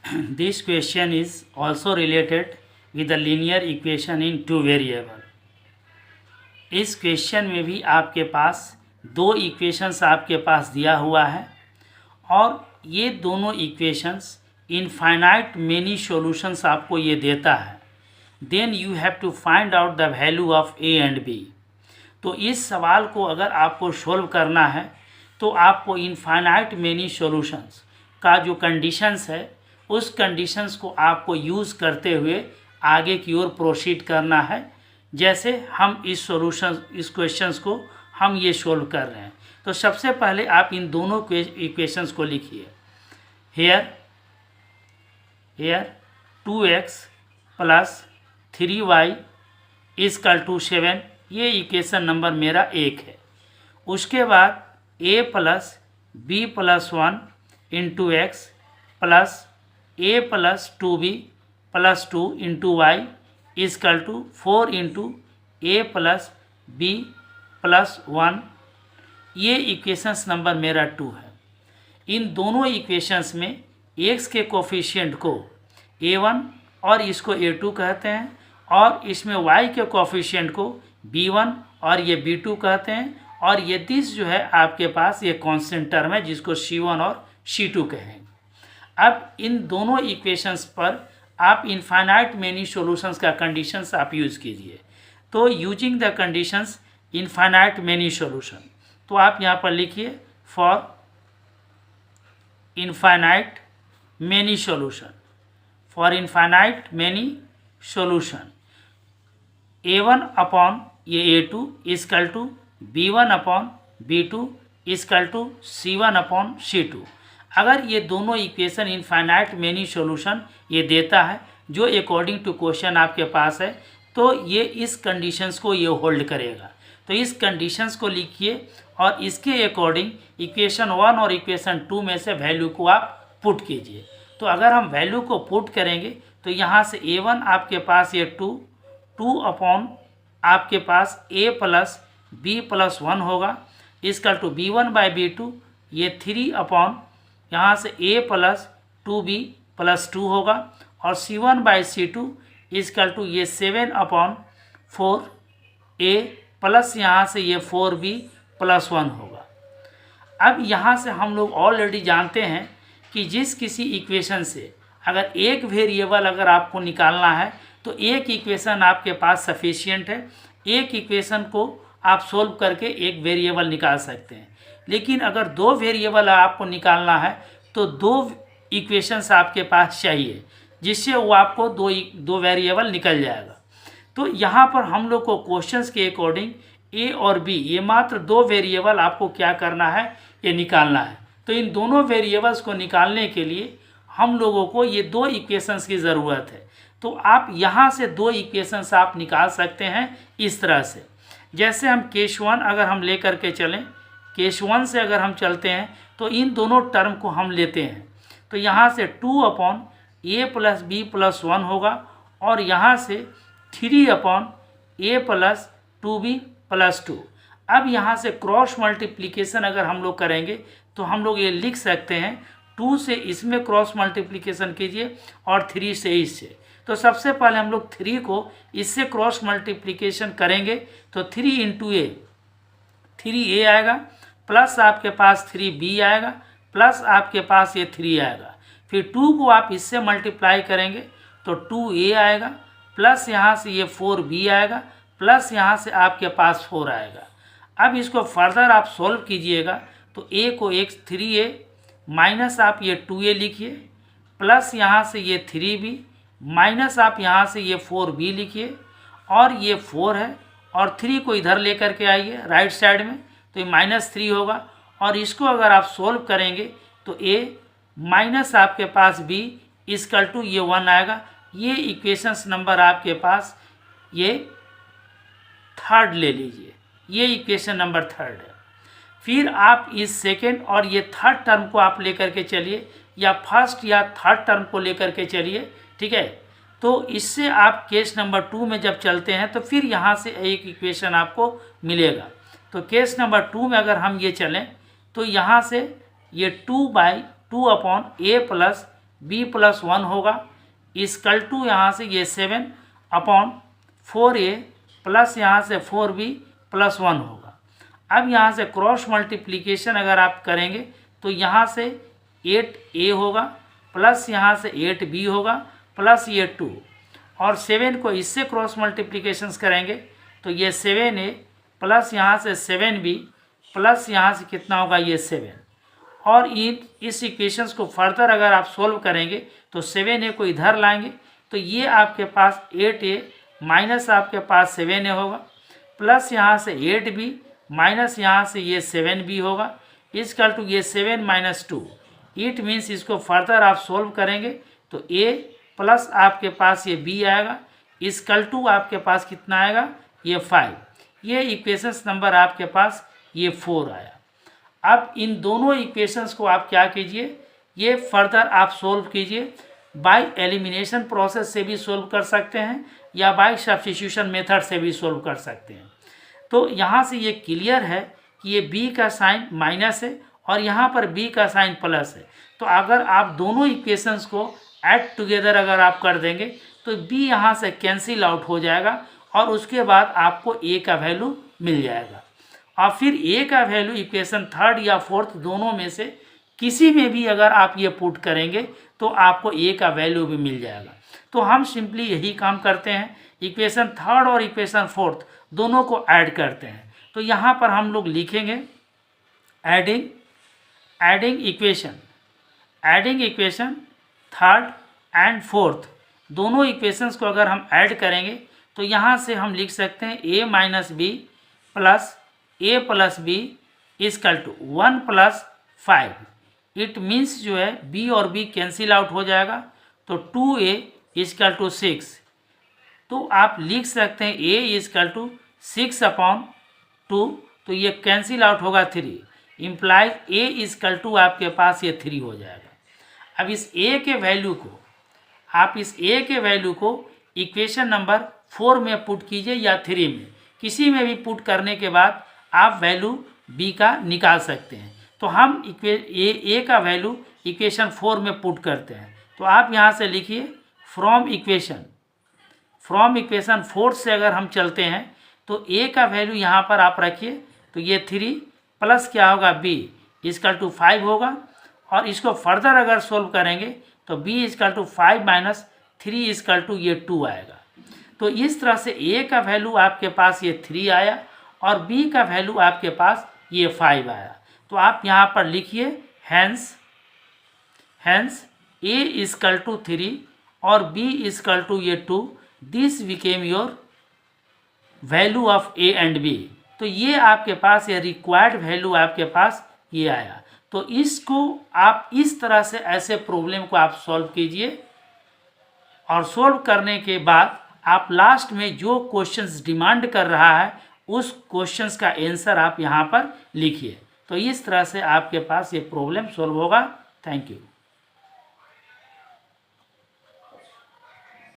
This question is also related with the linear equation in two variable. इस question में भी आपके पास दो इक्वेशंस आपके पास दिया हुआ है और ये दोनों इक्वेशंस इनफाइनाइट मेनी सॉल्यूशंस आपको ये देता है. Then you have to find out the value of A and B. तो इस सवाल को अगर आपको सॉल्व करना है तो आपको इनफाइनाइट मेनी सॉल्यूशंस का जो कंडीशंस है उस कंडीशंस को आपको यूज़ करते हुए आगे की ओर प्रोसीड करना है. जैसे हम इस क्वेश्चंस को हम ये सॉल्व कर रहे हैं. तो सबसे पहले आप इन दोनों इक्वेशंस को लिखिए. Hair 2x plus 3y equal to 7, ये इक्वेशन नंबर मेरा 1 है. उसके बाद a plus b plus 1 into X plus a प्लस 2b plus 2 into Y equal to 4 into a plus b plus 1, ये इक्वेशंस नंबर मेरा 2 है. इन दोनों इक्वेशंस में x के कोफिशिएंट को a1 और इसको a2 कहते हैं और इसमें y के कोफिशिएंट को b1 और ये b2 कहते हैं. और ये दिस जो है आपके पास ये कांस्टेंट टर्म है जिसको c1 और c2 कहेंगे. अब इन दोनों इक्वेशंस पर आप इनफाइनाइट मेनी सॉल्यूशंस का कंडीशंस आप यूज़ कीजिए. तो using the conditions infinite many solution, तो आप यहाँ पर लिखिए for infinite many solution. For infinite many solution a1 upon ये a2 equal to b1 upon b2 equal to c1 upon c2. अगर ये दोनों इक्वेशन इनफाइनाइट मेनी सॉल्यूशन ये देता है जो अकॉर्डिंग टू क्वेश्चन आपके पास है, तो ये इस कंडीशंस को ये होल्ड करेगा. तो इस कंडीशंस को लिखिए और इसके अकॉर्डिंग इक्वेशन 1 और इक्वेशन 2 में से वैल्यू को आप पुट कीजिए. तो अगर हम वैल्यू को पुट करेंगे तो यहाँ से a1 आपके पास ये 2 अपॉन आपके पास a प्लस b प्लस 1 होगा equal to b1 by b2 ये 3 अपॉन यहाँ से a प्लस 2b प्लस 2 होगा और c1 by c2 equal to ये 7 अपॉन 4a प्लस यहाँ से ये 4b प्लस 1 होगा. अब यहाँ से हम लोग ऑलरेडी जानते हैं कि जिस किसी इक्वेशन से अगर एक वेरिएबल अगर आपको निकालना है तो एक इक्वेशन आपके पास सफिशिएंट है. एक इक्वेशन को आप सोल्व करके एक वेरिएबल निकाल सकते हैं. लेकिन अगर दो वेरिएबल आपको निकालना है तो दो इक्वेशंस आपके पास चाहिए जिससे वो आपको दो वेरिएबल निकल जाएगा. तो यहाँ पर हम लोग को क्वेश्चंस के अकॉर्डिंग a और b ये मात्र दो वेरिएबल आपको क्या करना है ये निकालना है. तो इन दोनों वेरिएबल्स को निकालने के लिए हम लोगों को ये दो इक्वेशंस की ज़रूरत है. तो आप यहाँ से दो इक्वेशंस आप निकाल सकते हैं इस तरह से. जैसे हम केस 1 अगर हम लेकर के चलें, केस 1 से अगर हम चलते हैं तो इन दोनों टर्म को हम लेते हैं. तो यहाँ से 2 upon a plus b plus 1 होगा और यहाँ से 3 अपॉन a प्लस 2b प्लस 2. अब यहाँ से क्रॉस मल्टीप्लिकेशन अगर हम लोग करेंगे तो हम लोग ये लिख सकते हैं 2 से इसमें क्रॉस मल्टीप्लिकेशन कीजिए और 3 से इससे. तो सबसे पहले हम लोग 3 को इससे क्रॉस मल्टीप्लिकेशन करेंगे तो 3 इंटू a 3a आएगा प्लस आपके पास 3b आएगा प्लस आपके पास ये 3 आएगा. फिर 2 को आप इससे मल्टीप्लाई करेंगे तो 2a आएगा प्लस यहाँ से ये 4b आएगा प्लस यहाँ से आपके पास 4 आएगा. अब इसको फर्दर आप सॉल्व कीजिएगा तो a को एक 3a माइनस आप ये 2a लिखिए प्लस यहाँ से ये 3b माइनस आप यहाँ से ये 4b लिखिए और ये 4 है और 3 को इधर लेकर के आइए राइट साइड में तो ये -3 होगा. और इसको अगर आप सोल्व करेंगे तो a माइनस आपके पास b इक्वल टू ये 1 आएगा. ये इक्वेशंस नंबर आपके पास ये थर्ड ले लीजिए, ये इक्वेशन नंबर थर्ड है. फिर आप इस सेकेंड और ये थर्ड टर्म को आप लेकर के चलिए या फर्स्ट या थर्ड टर्म को लेकर के चलिए. ठीक है, तो इससे आप केस नंबर 2 में जब चलते हैं तो फिर यहाँ से एक इक्वेशन आपको मिलेगा. तो केस नंबर 2 में अगर हम ये चलें तो यहाँ से ये 2 upon a plus b plus 1 होगा इक्वल टू यहाँ से ये 7 अपॉन 4a प्लस यहाँ से 4b प्लस 1 होगा। अब यहाँ से क्रॉस मल्टीप्लिकेशन अगर आप करेंगे तो यहाँ से 8a होगा प्लस यहाँ से 8b होगा प्लस ये 2 और 7 को इससे क्रॉस मल्टीप्लिकेशंस करेंगे तो ये 7a प्लस यहाँ से 7b प्लस यहाँ से कितना होगा ये 7 और इस इक्वेशंस को फर्दर अगर आप सोल्व करेंगे तो 7a को इधर लाएंगे तो ये आपके पास 8a माइनस आपके पास 7a होगा प्लस यहाँ से 8b माइनस यहाँ से ये 7b होगा इक्वल टू ये 7 माइनस 2। इट मीन्स इसको फर्दर आप सोल्व करेंगे तो a प्लस आपके पास ये b आएगा इक्वल टू आपके पास कितना आएगा ये 5। ये इक्वेशंस नंबर आपके पास ये 4 आया। अब इन दोनों इक्वेशंस को आप क्या कीजिए, ये फर्दर आप सोल्व कीजिए। बाय एलिमिनेशन प्रोसेस से भी सोल्व कर सकते हैं या बाय सब्स्टिट्यूशन मेथड से भी सोल्व कर सकते हैं। तो यहाँ से ये क्लियर है कि ये b का साइन माइनस है और यहाँ पर b का साइन प्लस है। तो अगर आप दोनों इक्वेशंस को ऐड टुगेदर अगर आप कर देंगे तो b यहाँ से कैंसिल आउट हो जाएगा और उसके बाद आपको a का वैल्यू मिल जाएगा और फिर a का वैल्यू इक्वेशन थर्ड या फोर्थ दोनों में से किसी में भी अगर आप ये पुट करेंगे तो आपको a का वैल्यू भी मिल जाएगा। तो हम सिंपली यही काम करते हैं, इक्वेशन थर्ड और इक्वेशन फोर्थ दोनों को ऐड करते हैं। तो यहाँ पर हम लोग लिखेंगे adding equation third and fourth दोनों इक्वेशंस को अगर हम ऐड करेंगे तो यहाँ से हम लिख सकते हैं a minus B plus b equal to 1 plus 5। It means जो है b और b कैंसिल आउट हो जाएगा तो 2a इक्वल टू 6। तो आप लिख सकते हैं a इक्वल टू 6 अपॉन 2 तो ये कैंसिल आउट होगा 3 इम्प्लाइज a इक्वल टू आपके पास ये 3 हो जाएगा। अब इस a के वैल्यू को आप इस a के वैल्यू को इक्वेशन नंबर 4 में पुट कीजिए या 3 में, किसी में भी पुट करने के बाद आप वैल्यू b का निकाल सकते हैं। तो हम a का वैल्यू इक्वेशन 4 में पुट करते हैं। तो आप यहाँ से लिखिए फ्रॉम इक्वेशन 4 से अगर हम चलते हैं तो a का वैल्यू यहाँ पर आप रखिए तो ये 3 प्लस क्या होगा b इक्वल टू 5 होगा और इसको फर्दर अगर सोल्व करेंगे तो b equal to 5 minus 3 equal to ये 2 आएगा। तो इस तरह से a का वैल्यू आपके पास ये 3 आया और b का वैल्यू आपके पास ये 5 आया। तो आप यहाँ पर लिखिए हैंस a इक्वल टू 3 और b इक्वल टू ये 2 this became your value of a and b। तो ये आपके पास ये रिक्वायर्ड वैल्यू आपके पास ये आया। तो इसको आप इस तरह से ऐसे प्रॉब्लम को आप सॉल्व कीजिए और सॉल्व करने के बाद आप लास्ट में जो क्वेश्चंस डिमांड कर रहा है उस क्वेश्चंस का आंसर आप यहाँ पर लिखिए। तो इस तरह से आपके पास ये प्रॉब्लम सॉल्व होगा। Thank you.